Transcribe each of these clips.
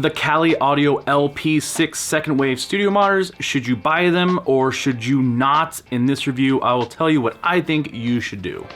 The Kali Audio LP6 second wave studio monitors, should you buy them or should you not? In this review, I will tell you what I think you should do.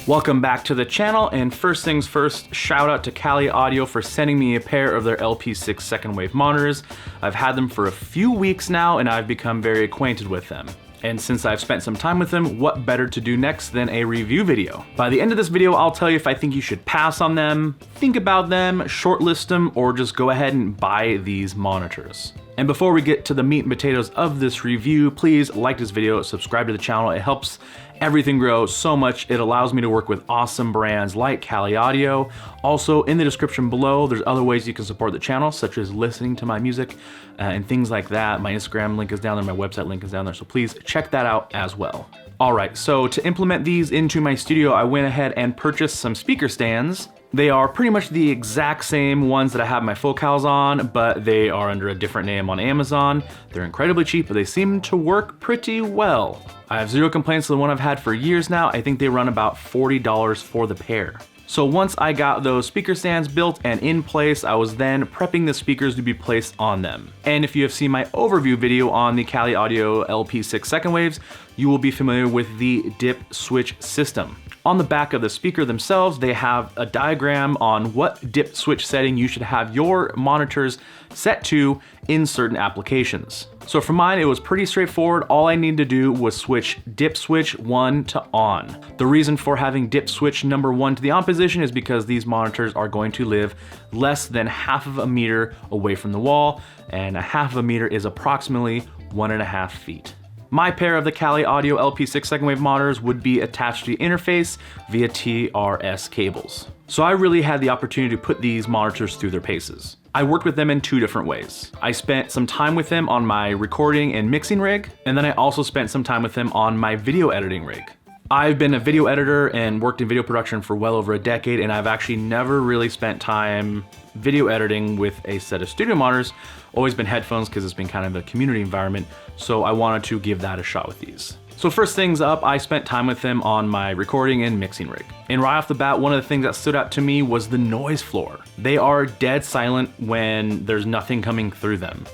Welcome back to the channel, and first things first, shout out to Kali Audio for sending me a pair of their LP6 second wave monitors. I've had them for a few weeks now and I've become very acquainted with them. And since I've spent some time with them, what better to do next than a review video? By the end of this video, I'll tell you if I think you should pass on them, think about them, shortlist them, or just go ahead and buy these monitors. And before we get to the meat and potatoes of this review, please like this video, subscribe to the channel. It helps everything grow so much. It allows me to work with awesome brands like Kali Audio. Also, in the description below, there's other ways you can support the channel, such as listening to my music and things like that. My Instagram link is down there, my website link is down there, so please check that out as well. All right, so to implement these into my studio, I went ahead and purchased some speaker stands. They are pretty much the exact same ones that I have my Focals on, but they are under a different name on Amazon. They're incredibly cheap, but they seem to work pretty well. I have zero complaints to the one I've had for years now. I think they run about $40 for the pair. So once I got those speaker stands built and in place, I was then prepping the speakers to be placed on them. And if you have seen my overview video on the Kali Audio LP6 second waves, you will be familiar with the dip switch system. On the back of the speaker themselves, they have a diagram on what dip switch setting you should have your monitors set to in certain applications. So for mine, it was pretty straightforward. All I needed to do was switch dip switch 1 to on. The reason for having dip switch number 1 to the on position is because these monitors are going to live less than half of a meter away from the wall, and a half of a meter is approximately 1.5 feet. My pair of the Kali Audio LP6 second wave monitors would be attached to the interface via TRS cables. So I really had the opportunity to put these monitors through their paces. I worked with them in two different ways. I spent some time with them on my recording and mixing rig, and then I also spent some time with them on my video editing rig. I've been a video editor and worked in video production for well over a decade, and I've actually never really spent time video editing with a set of studio monitors. Always been headphones because it's been kind of a community environment, so I wanted to give that a shot with these. So first things up, I spent time with them on my recording and mixing rig. And right off the bat, one of the things that stood out to me was the noise floor. They are dead silent when there's nothing coming through them.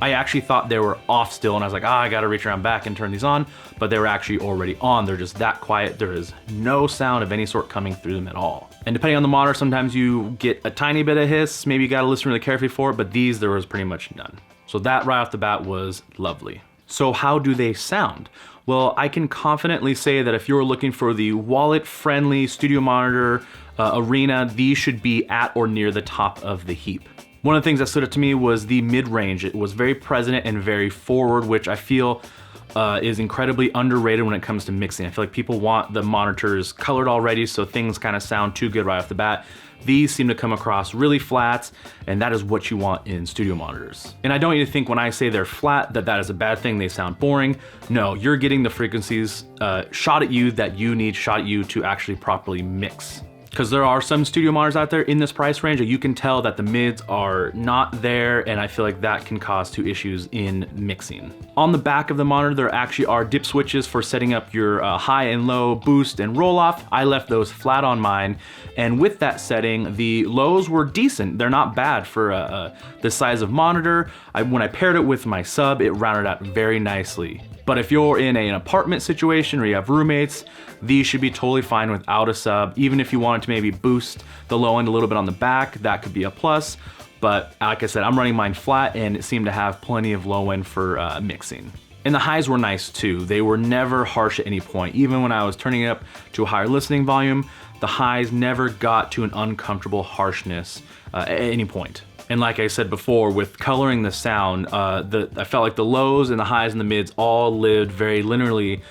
I actually thought they were off still, and I was like, I gotta reach around back and turn these on, but they were actually already on. They're just that quiet. There is no sound of any sort coming through them at all. And depending on the monitor, sometimes you get a tiny bit of hiss, maybe you gotta listen really carefully for it, but these, there was pretty much none. So that right off the bat was lovely. So how do they sound? Well, I can confidently say that if you're looking for the wallet-friendly studio monitor arena, these should be at or near the top of the heap. One of the things that stood out to me was the mid-range. It was very present and very forward, which I feel is incredibly underrated when it comes to mixing. I feel like people want the monitors colored already, so things kind of sound too good right off the bat. These seem to come across really flat, and that is what you want in studio monitors. And I don't need to think when I say they're flat that is a bad thing, they sound boring. No, you're getting the frequencies shot at you that you need shot at you to actually properly mix. Because there are some studio monitors out there in this price range that you can tell that the mids are not there, and I feel like that can cause two issues in mixing. On the back of the monitor, there actually are dip switches for setting up your high and low, boost and roll off. I left those flat on mine, and with that setting, the lows were decent. They're not bad for the size of monitor. When I paired it with my sub, it rounded out very nicely. But if you're in an apartment situation or you have roommates, these should be totally fine without a sub. Even if you wanted to maybe boost the low end a little bit on the back, that could be a plus. But like I said, I'm running mine flat and it seemed to have plenty of low end for mixing. And the highs were nice too. They were never harsh at any point. Even when I was turning it up to a higher listening volume, the highs never got to an uncomfortable harshness at any point. And like I said before, with coloring the sound, I felt like the lows and the highs and the mids all lived very linearly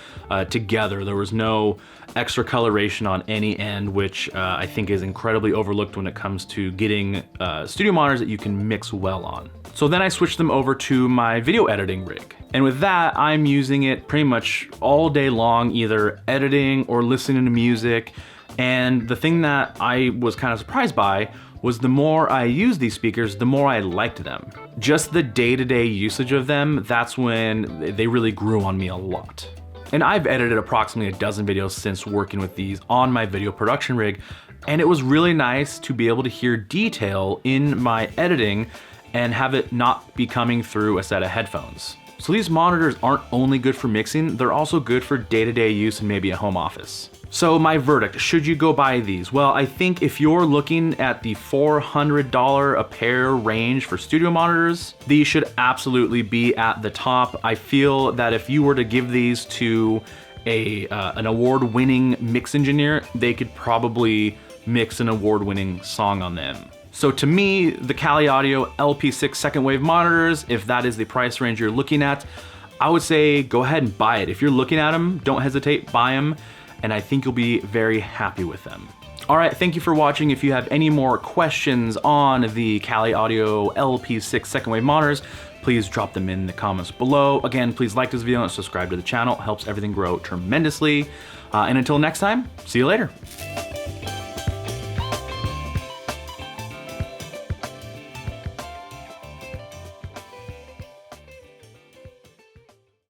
together. There was no extra coloration on any end, which I think is incredibly overlooked when it comes to getting studio monitors that you can mix well on. So then I switched them over to my video editing rig. And with that, I'm using it pretty much all day long, either editing or listening to music. And the thing that I was kind of surprised by was the more I used these speakers, the more I liked them. Just the day-to-day usage of them, that's when they really grew on me a lot. And I've edited approximately a dozen videos since working with these on my video production rig, And it was really nice to be able to hear detail in my editing and have it not be coming through a set of headphones. So these monitors aren't only good for mixing, they're also good for day-to-day use in maybe a home office. So my verdict, should you go buy these? Well, I think if you're looking at the $400 a pair range for studio monitors, these should absolutely be at the top. I feel that if you were to give these to an award-winning mix engineer, they could probably mix an award-winning song on them. So to me, the Kali Audio LP6 second wave monitors, if that is the price range you're looking at, I would say go ahead and buy it. If you're looking at them, don't hesitate, buy them, and I think you'll be very happy with them. All right, thank you for watching. If you have any more questions on the Kali Audio LP6 second wave monitors, please drop them in the comments below. Again, please like this video and subscribe to the channel. It helps everything grow tremendously. And until next time, see you later.